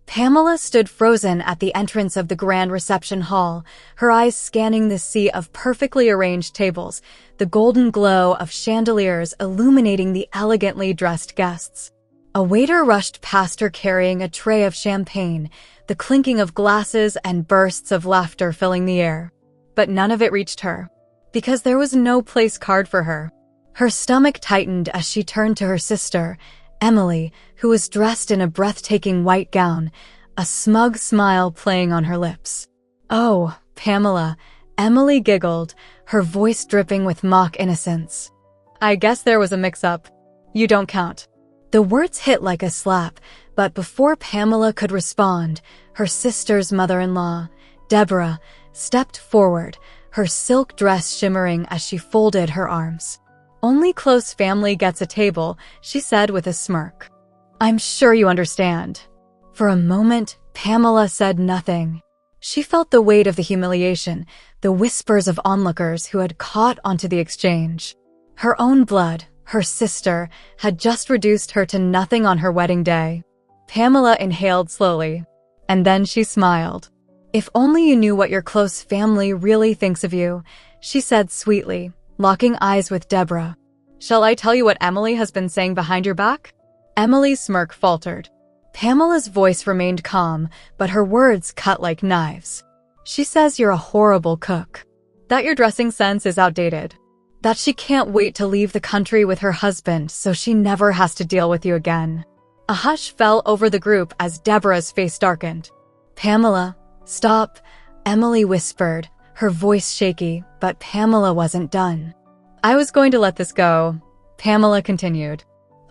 Pamela stood frozen at the entrance of the grand reception hall, her eyes scanning the sea of perfectly arranged tables, the golden glow of chandeliers illuminating the elegantly dressed guests. A waiter rushed past her carrying a tray of champagne, the clinking of glasses and bursts of laughter filling the air. But none of it reached her, because there was no place card for her. Her stomach tightened as she turned to her sister, Emily, who was dressed in a breathtaking white gown, a smug smile playing on her lips. "Oh, Pamela," Emily giggled, her voice dripping with mock innocence. "I guess there was a mix-up. You don't count." The words hit like a slap, but before Pamela could respond, her sister's mother-in-law, Deborah, stepped forward, her silk dress shimmering as she folded her arms. "Only close family gets a table," she said with a smirk. "I'm sure you understand." For a moment, Pamela said nothing. She felt the weight of the humiliation, the whispers of onlookers who had caught onto the exchange. Her own blood, her sister, had just reduced her to nothing on her wedding day. Pamela inhaled slowly, and then she smiled. "If only you knew what your close family really thinks of you," she said sweetly, locking eyes with Deborah. "Shall I tell you what Emily has been saying behind your back?" Emily's smirk faltered. Pamela's voice remained calm, but her words cut like knives. "She says you're a horrible cook, that your dressing sense is outdated, that she can't wait to leave the country with her husband so she never has to deal with you again." A hush fell over the group as Deborah's face darkened. "Pamela, stop," Emily whispered, her voice shaky, but Pamela wasn't done. "I was going to let this go," Pamela continued.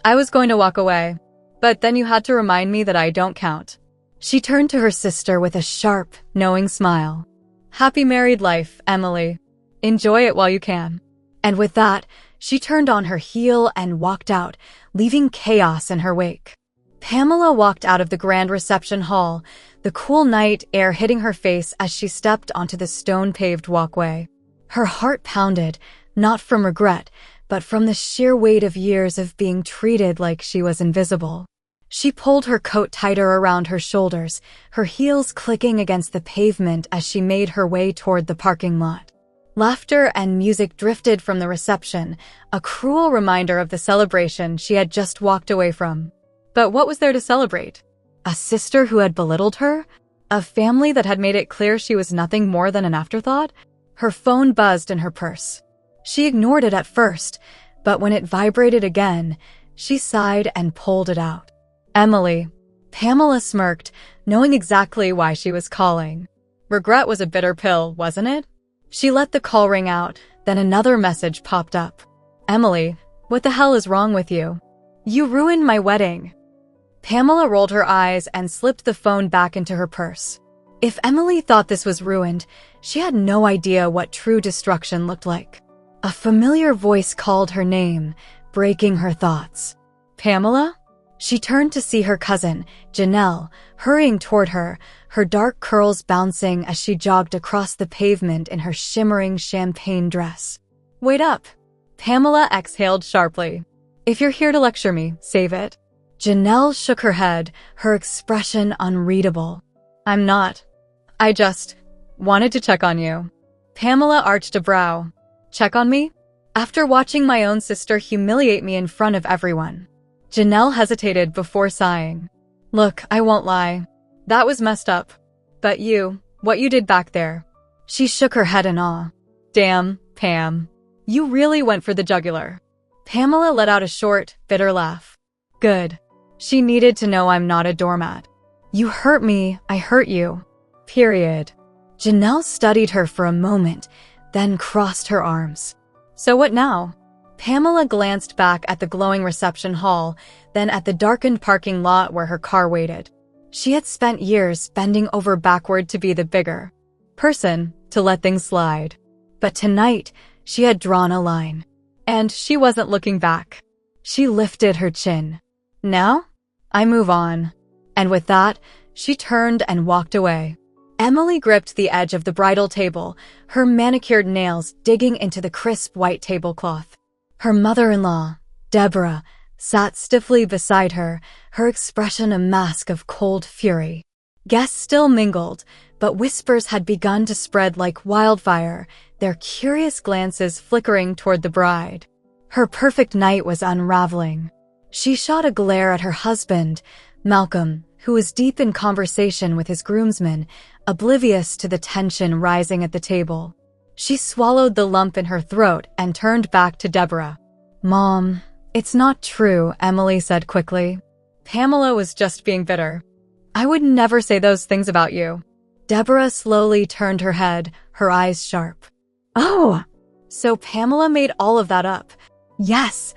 "I was going to walk away, but then you had to remind me that I don't count." She turned to her sister with a sharp, knowing smile. "Happy married life, Emily. Enjoy it while you can." And with that, she turned on her heel and walked out, leaving chaos in her wake. Pamela walked out of the grand reception hall, the cool night air hitting her face as she stepped onto the stone-paved walkway. Her heart pounded, not from regret, but from the sheer weight of years of being treated like she was invisible. She pulled her coat tighter around her shoulders, her heels clicking against the pavement as she made her way toward the parking lot. Laughter and music drifted from the reception, a cruel reminder of the celebration she had just walked away from. But what was there to celebrate? A sister who had belittled her? A family that had made it clear she was nothing more than an afterthought? Her phone buzzed in her purse. She ignored it at first, but when it vibrated again, she sighed and pulled it out. "Emily." Pamela smirked, knowing exactly why she was calling. Regret was a bitter pill, wasn't it? She let the call ring out, then another message popped up. "Emily, what the hell is wrong with you? You ruined my wedding." Pamela rolled her eyes and slipped the phone back into her purse. If Emily thought this was ruined, she had no idea what true destruction looked like. A familiar voice called her name, breaking her thoughts. "Pamela?" She turned to see her cousin, Janelle, hurrying toward her, her dark curls bouncing as she jogged across the pavement in her shimmering champagne dress. "Wait up." Pamela exhaled sharply. "If you're here to lecture me, save it." Janelle shook her head, her expression unreadable. "I'm not. I just wanted to check on you." Pamela arched a brow. "Check on me? After watching my own sister humiliate me in front of everyone?" Janelle hesitated before sighing. "Look, I won't lie. That was messed up. But what you did back there." She shook her head in awe. "Damn, Pam. You really went for the jugular." Pamela let out a short, bitter laugh. "Good. She needed to know I'm not a doormat. You hurt me, I hurt you. Period." Janelle studied her for a moment, then crossed her arms. "So what now?" Pamela glanced back at the glowing reception hall, then at the darkened parking lot where her car waited. She had spent years bending over backward to be the bigger person, to let things slide. But tonight, she had drawn a line. And she wasn't looking back. She lifted her chin. "Now, I move on." And with that, she turned and walked away. Emily gripped the edge of the bridal table, her manicured nails digging into the crisp white tablecloth. Her mother-in-law, Deborah, sat stiffly beside her, her expression a mask of cold fury. Guests still mingled, but whispers had begun to spread like wildfire, their curious glances flickering toward the bride. Her perfect night was unraveling. She shot a glare at her husband, Malcolm, who was deep in conversation with his groomsmen, oblivious to the tension rising at the table. She swallowed the lump in her throat and turned back to Deborah. "Mom, it's not true," Emily said quickly. "Pamela was just being bitter. I would never say those things about you." Deborah slowly turned her head, her eyes sharp. "Oh, so Pamela made all of that up." "Yes.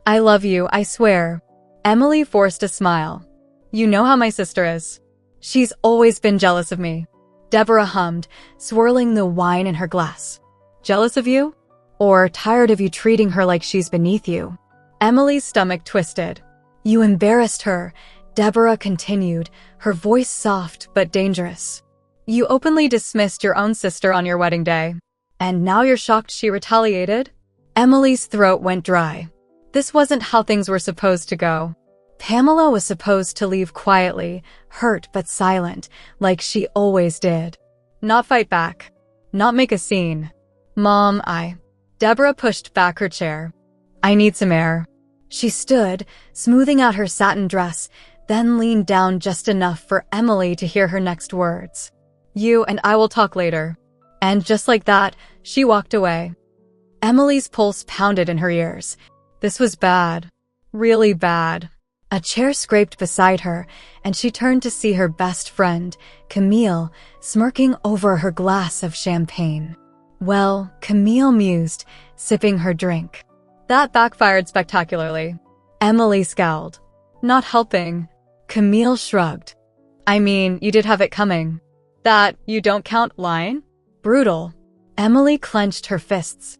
I love you, I swear." Emily forced a smile. "You know how my sister is. She's always been jealous of me." Deborah hummed, swirling the wine in her glass. "Jealous of you? Or tired of you treating her like she's beneath you?" Emily's stomach twisted. "You embarrassed her," Deborah continued, her voice soft but dangerous. "You openly dismissed your own sister on your wedding day. And now you're shocked she retaliated?" Emily's throat went dry. This wasn't how things were supposed to go. Pamela was supposed to leave quietly, hurt but silent, like she always did. Not fight back. Not make a scene. "Mom, Deborah pushed back her chair. "I need some air." She stood, smoothing out her satin dress, then leaned down just enough for Emily to hear her next words. "You and I will talk later." And just like that, she walked away. Emily's pulse pounded in her ears. This was bad. Really bad. A chair scraped beside her, and she turned to see her best friend, Camille, smirking over her glass of champagne. "Well," Camille mused, sipping her drink. "That backfired spectacularly." Emily scowled. "Not helping." Camille shrugged. "I mean, you did have it coming." "That you don't count line?" "Brutal." Emily clenched her fists.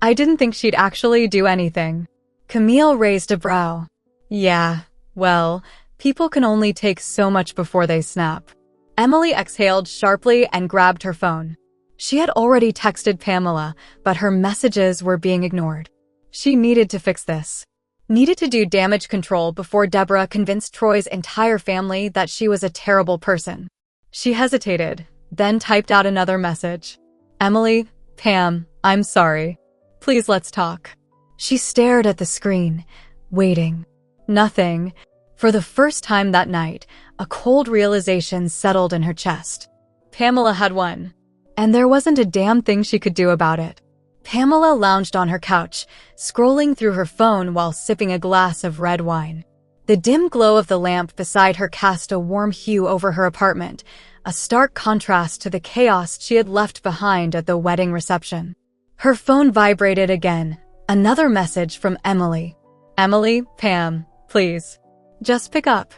"I didn't think she'd actually do anything." Camille raised a brow. "Yeah, well, people can only take so much before they snap." Emily exhaled sharply and grabbed her phone. She had already texted Pamela, but her messages were being ignored. She needed to fix this. Needed to do damage control before Deborah convinced Troy's entire family that she was a terrible person. She hesitated, then typed out another message. "Emily, Pam, I'm sorry. Please let's talk." She stared at the screen, waiting. Nothing. For the first time that night, a cold realization settled in her chest. Pamela had won. And there wasn't a damn thing she could do about it. Pamela lounged on her couch, scrolling through her phone while sipping a glass of red wine. The dim glow of the lamp beside her cast a warm hue over her apartment, a stark contrast to the chaos she had left behind at the wedding reception. Her phone vibrated again, another message from Emily. "Emily, Pam, please. Just pick up.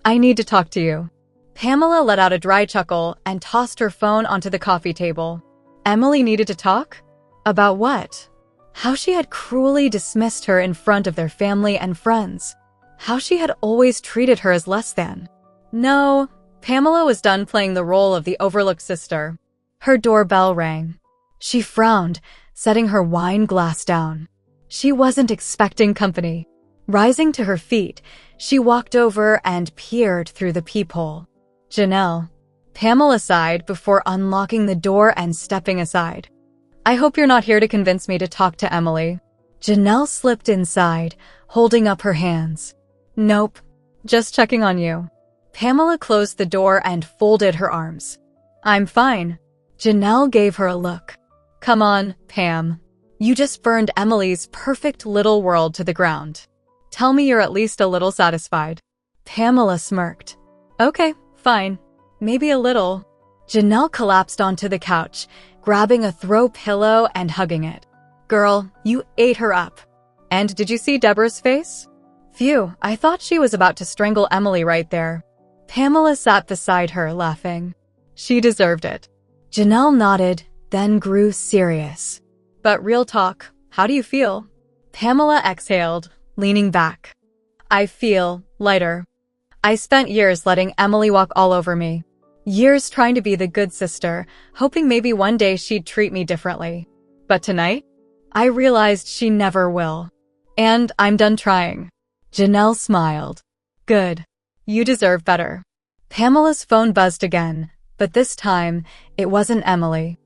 I need to talk to you." Pamela let out a dry chuckle and tossed her phone onto the coffee table. Emily needed to talk? About what? How she had cruelly dismissed her in front of their family and friends. How she had always treated her as less than. No, Pamela was done playing the role of the overlooked sister. Her doorbell rang. She frowned, setting her wine glass down. She wasn't expecting company. Rising to her feet, she walked over and peered through the peephole. "Janelle." Pamela sighed before unlocking the door and stepping aside. "I hope you're not here to convince me to talk to Emily." Janelle slipped inside, holding up her hands. "Nope. Just checking on you." Pamela closed the door and folded her arms. "I'm fine." Janelle gave her a look. "Come on, Pam. You just burned Emily's perfect little world to the ground. Tell me you're at least a little satisfied." Pamela smirked. "Okay, fine. Maybe a little." Janelle collapsed onto the couch, grabbing a throw pillow and hugging it. "Girl, you ate her up. And did you see Deborah's face? Phew, I thought she was about to strangle Emily right there." Pamela sat beside her, laughing. She deserved it. Janelle nodded, then grew serious. "But real talk, how do you feel?" Pamela exhaled, leaning back. "I feel lighter. I spent years letting Emily walk all over me. Years trying to be the good sister, hoping maybe one day she'd treat me differently. But tonight, I realized she never will. And I'm done trying." Janelle smiled. "Good. You deserve better." Pamela's phone buzzed again, but this time, it wasn't Emily.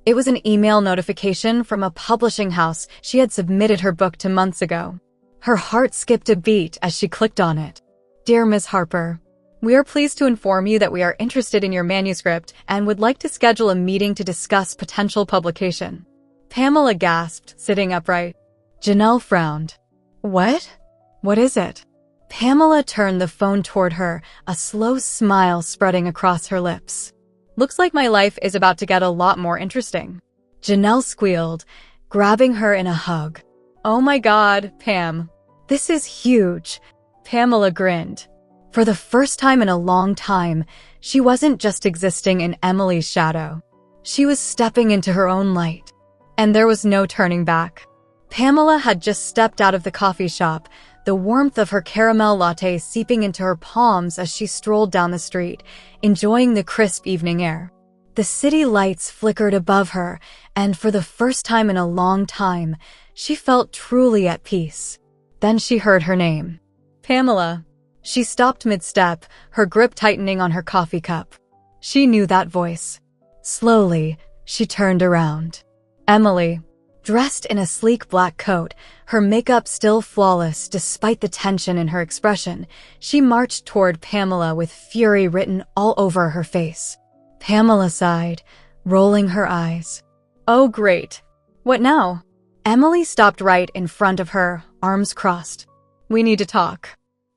It was an email notification from a publishing house she had submitted her book to months ago. Her heart skipped a beat as she clicked on it. Dear Ms. Harper, we are pleased to inform you that we are interested in your manuscript and would like to schedule a meeting to discuss potential publication. Pamela gasped, sitting upright. Janelle frowned. What? What is it? Pamela turned the phone toward her, a slow smile spreading across her lips. Looks like my life is about to get a lot more interesting. Janelle squealed, grabbing her in a hug. Oh my God, Pam. This is huge. Pamela grinned. For the first time in a long time, she wasn't just existing in Emily's shadow. She was stepping into her own light. And there was no turning back. Pamela had just stepped out of the coffee shop, the warmth of her caramel latte seeping into her palms as she strolled down the street, enjoying the crisp evening air. The city lights flickered above her, and for the first time in a long time, she felt truly at peace. Then she heard her name. Pamela. She stopped mid-step, her grip tightening on her coffee cup. She knew that voice. Slowly, she turned around. Emily. Dressed in a sleek black coat, her makeup still flawless despite the tension in her expression, she marched toward Pamela with fury written all over her face. Pamela sighed, rolling her eyes. Oh, great. What now? Emily stopped right in front of her, arms crossed. We need to talk.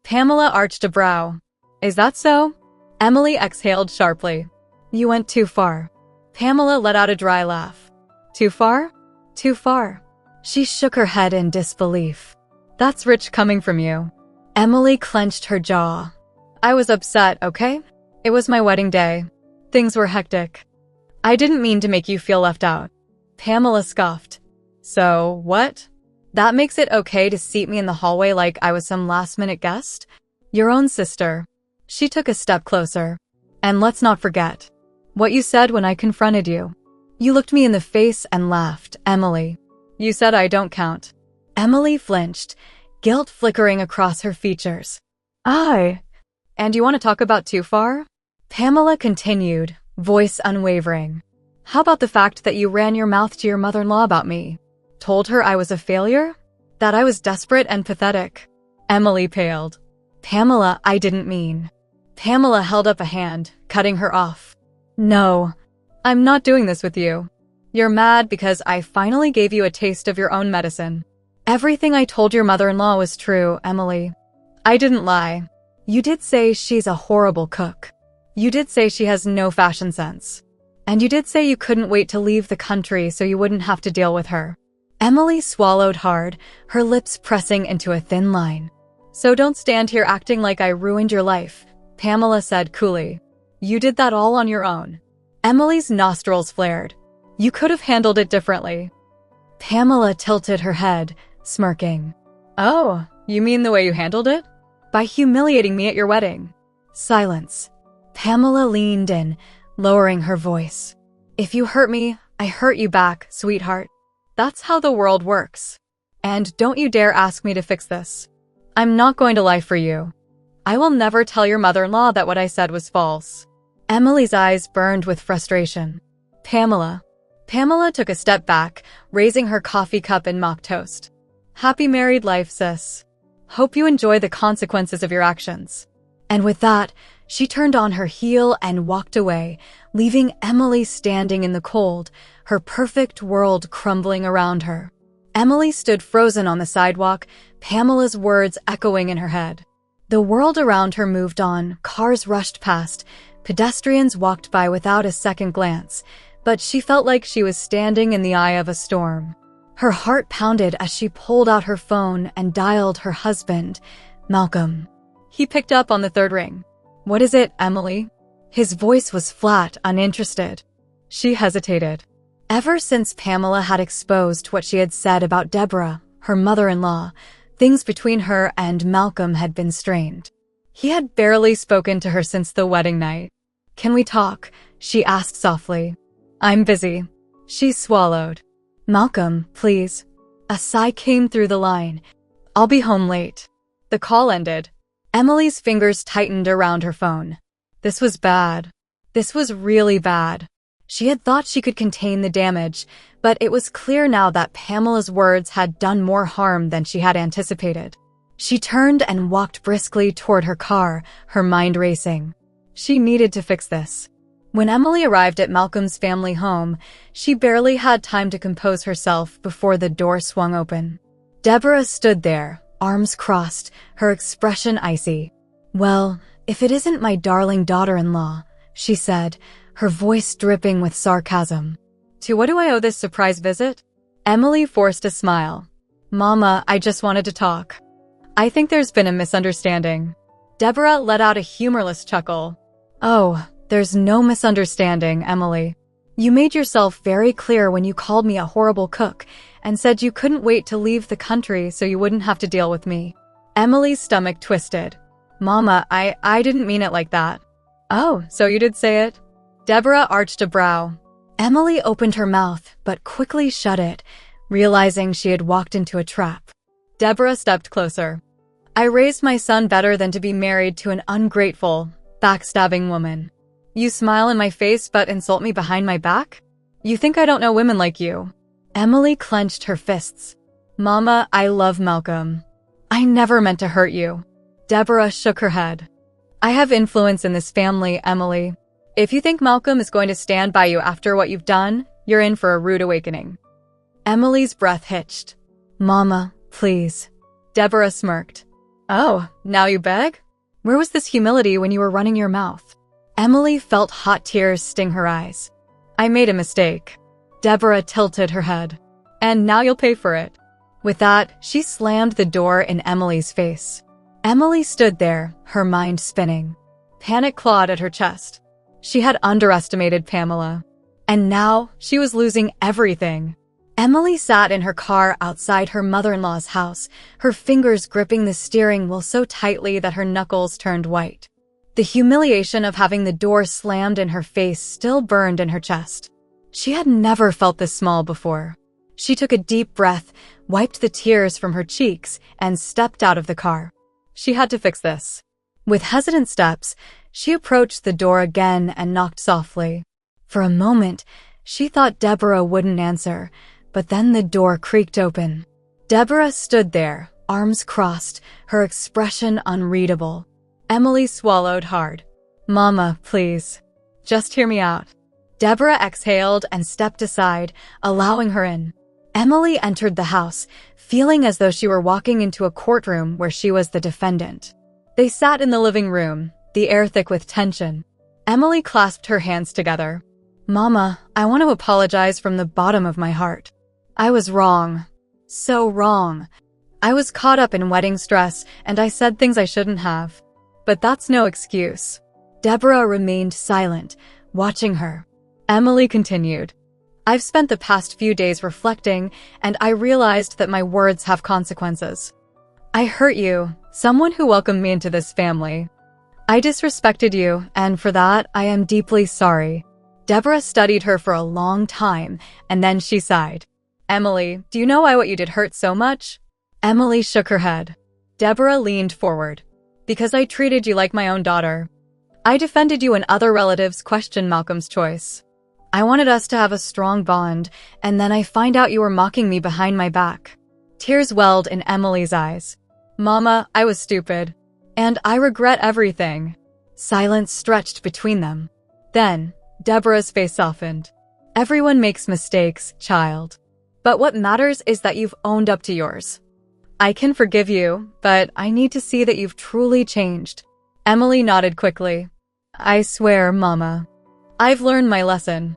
Pamela arched a brow. Is that so? Emily exhaled sharply. You went too far. Pamela let out a dry laugh. Too far? Too far. She shook her head in disbelief. That's rich coming from you. Emily clenched her jaw. I was upset, okay? It was my wedding day. Things were hectic. I didn't mean to make you feel left out. Pamela scoffed. So, what? That makes it okay to seat me in the hallway like I was some last-minute guest? Your own sister. She took a step closer. And let's not forget what you said when I confronted you. You looked me in the face and laughed, Emily. You said I don't count. Emily flinched, guilt flickering across her features. And you want to talk about too far? Pamela continued, voice unwavering. How about the fact that you ran your mouth to your mother-in-law about me? Told her I was a failure? That I was desperate and pathetic? Emily paled. Pamela, I didn't mean. Pamela held up a hand, cutting her off. No. I'm not doing this with you. You're mad because I finally gave you a taste of your own medicine. Everything I told your mother-in-law was true, Emily. I didn't lie. You did say she's a horrible cook. You did say she has no fashion sense. And you did say you couldn't wait to leave the country so you wouldn't have to deal with her. Emily swallowed hard, her lips pressing into a thin line. So don't stand here acting like I ruined your life, Pamela said coolly. You did that all on your own. Emily's nostrils flared. You could have handled it differently. Pamela tilted her head, smirking. Oh, you mean the way you handled it? By humiliating me at your wedding. Silence. Pamela leaned in, lowering her voice. If you hurt me, I hurt you back, sweetheart. That's how the world works. And don't you dare ask me to fix this. I'm not going to lie for you. I will never tell your mother-in-law that what I said was false. Emily's eyes burned with frustration. Pamela. Pamela took a step back, raising her coffee cup in mock toast. Happy married life, sis. Hope you enjoy the consequences of your actions. And with that, she turned on her heel and walked away, leaving Emily standing in the cold, her perfect world crumbling around her. Emily stood frozen on the sidewalk, Pamela's words echoing in her head. The world around her moved on, cars rushed past, pedestrians walked by without a second glance, but she felt like she was standing in the eye of a storm. Her heart pounded as she pulled out her phone and dialed her husband, Malcolm. He picked up on the third ring. What is it, Emily? His voice was flat, uninterested. She hesitated. Ever since Pamela had exposed what she had said about Deborah, her mother-in-law, things between her and Malcolm had been strained. He had barely spoken to her since the wedding night. Can we talk? She asked softly. I'm busy. She swallowed. Malcolm, please. A sigh came through the line. I'll be home late. The call ended. Emily's fingers tightened around her phone. This was bad. This was really bad. She had thought she could contain the damage, but it was clear now that Pamela's words had done more harm than she had anticipated. She turned and walked briskly toward her car, her mind racing. She needed to fix this. When Emily arrived at Malcolm's family home, she barely had time to compose herself before the door swung open. Deborah stood there, arms crossed, her expression icy. "Well, if it isn't my darling daughter-in-law," she said, her voice dripping with sarcasm. "To what do I owe this surprise visit?" Emily forced a smile. "Mama, I just wanted to talk. I think there's been a misunderstanding." Deborah let out a humorless chuckle. "Oh, there's no misunderstanding, Emily. You made yourself very clear when you called me a horrible cook and said you couldn't wait to leave the country so you wouldn't have to deal with me." Emily's stomach twisted. "Mama, I didn't mean it like that." "Oh, so you did say it?" Deborah arched a brow. Emily opened her mouth, but quickly shut it, realizing she had walked into a trap. Deborah stepped closer. "I raised my son better than to be married to an ungrateful, backstabbing woman. You smile in my face but insult me behind my back? You think I don't know women like you?" Emily clenched her fists. "Mama, I love Malcolm. I never meant to hurt you." Deborah shook her head. "I have influence in this family, Emily. If you think Malcolm is going to stand by you after what you've done, you're in for a rude awakening." Emily's breath hitched. "Mama, please." Deborah smirked. "Oh, now you beg? Where was this humility when you were running your mouth?" Emily felt hot tears sting her eyes. "I made a mistake." Deborah tilted her head. "And now you'll pay for it." With that, she slammed the door in Emily's face. Emily stood there, her mind spinning. Panic clawed at her chest. She had underestimated Pamela. And now, she was losing everything. Emily sat in her car outside her mother-in-law's house, her fingers gripping the steering wheel so tightly that her knuckles turned white. The humiliation of having the door slammed in her face still burned in her chest. She had never felt this small before. She took a deep breath, wiped the tears from her cheeks, and stepped out of the car. She had to fix this. With hesitant steps, she approached the door again and knocked softly. For a moment, she thought Deborah wouldn't answer, but then the door creaked open. Deborah stood there, arms crossed, her expression unreadable. Emily swallowed hard. "Mama, please. Just hear me out." Deborah exhaled and stepped aside, allowing her in. Emily entered the house, feeling as though she were walking into a courtroom where she was the defendant. They sat in the living room, the air thick with tension. Emily clasped her hands together. "Mama, I want to apologize from the bottom of my heart. I was wrong. So wrong. I was caught up in wedding stress, and I said things I shouldn't have. But that's no excuse." Deborah remained silent, watching her. Emily continued. "I've spent the past few days reflecting, and I realized that my words have consequences. I hurt you, someone who welcomed me into this family. I disrespected you, and for that, I am deeply sorry." Deborah studied her for a long time, and then she sighed. "Emily, do you know why what you did hurt so much?" Emily shook her head. Deborah leaned forward. "Because I treated you like my own daughter. I defended you when other relatives questioned Malcolm's choice. I wanted us to have a strong bond, and then I find out you were mocking me behind my back." Tears welled in Emily's eyes. "Mama, I was stupid. And I regret everything." Silence stretched between them. Then, Deborah's face softened. "Everyone makes mistakes, child. But what matters is that you've owned up to yours. I can forgive you, but I need to see that you've truly changed." Emily nodded quickly. "I swear, Mama. I've learned my lesson.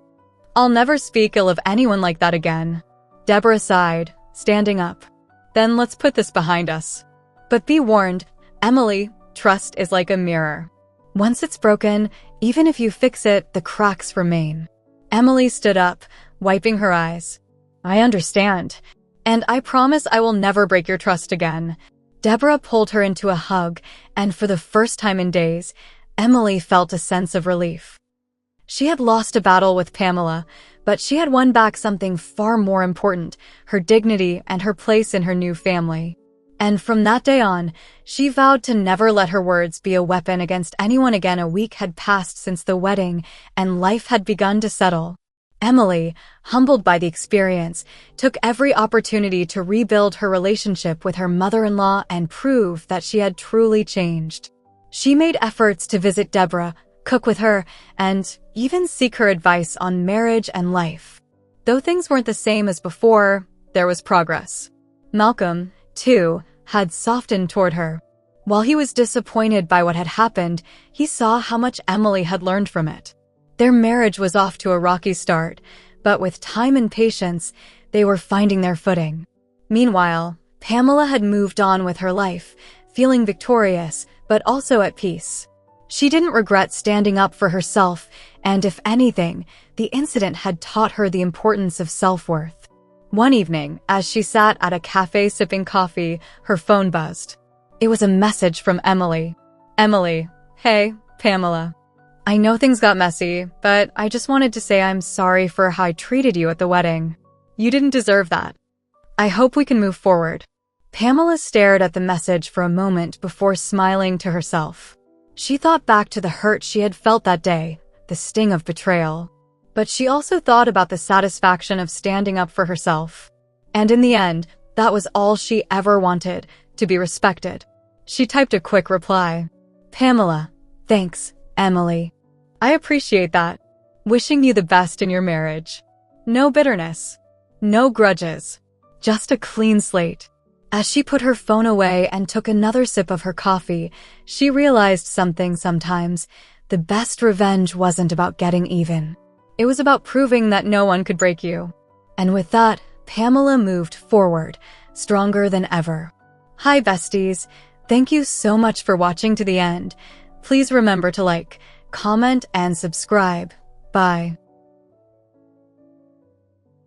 I'll never speak ill of anyone like that again." Deborah sighed, standing up. "Then let's put this behind us. But be warned, Emily, trust is like a mirror. Once it's broken, even if you fix it, the cracks remain." Emily stood up, wiping her eyes. "I understand. And I promise I will never break your trust again." Deborah pulled her into a hug, and for the first time in days, Emily felt a sense of relief. She had lost a battle with Pamela, but she had won back something far more important, her dignity and her place in her new family. And from that day on, she vowed to never let her words be a weapon against anyone again. A week had passed since the wedding, and life had begun to settle. Emily, humbled by the experience, took every opportunity to rebuild her relationship with her mother-in-law and prove that she had truly changed. She made efforts to visit Deborah, cook with her, and even seek her advice on marriage and life. Though things weren't the same as before, there was progress. Malcolm, too, had softened toward her. While he was disappointed by what had happened, he saw how much Emily had learned from it. Their marriage was off to a rocky start, but with time and patience, they were finding their footing. Meanwhile, Pamela had moved on with her life, feeling victorious, but also at peace. She didn't regret standing up for herself, and if anything, the incident had taught her the importance of self-worth. One evening, as she sat at a cafe sipping coffee, her phone buzzed. It was a message from Emily. Emily, hey, Pamela. I know things got messy, but I just wanted to say I'm sorry for how I treated you at the wedding. You didn't deserve that. I hope we can move forward. Pamela stared at the message for a moment before smiling to herself. She thought back to the hurt she had felt that day, the sting of betrayal. But she also thought about the satisfaction of standing up for herself. And in the end, that was all she ever wanted, to be respected. She typed a quick reply. Pamela, thanks, Emily. I appreciate that. Wishing you the best in your marriage. No bitterness. No grudges. Just a clean slate. As she put her phone away and took another sip of her coffee, she realized something sometimes. The best revenge wasn't about getting even. It was about proving that no one could break you. And with that, Pamela moved forward, stronger than ever. Hi, besties. Thank you so much for watching to the end. Please remember to like, comment, and subscribe. Bye.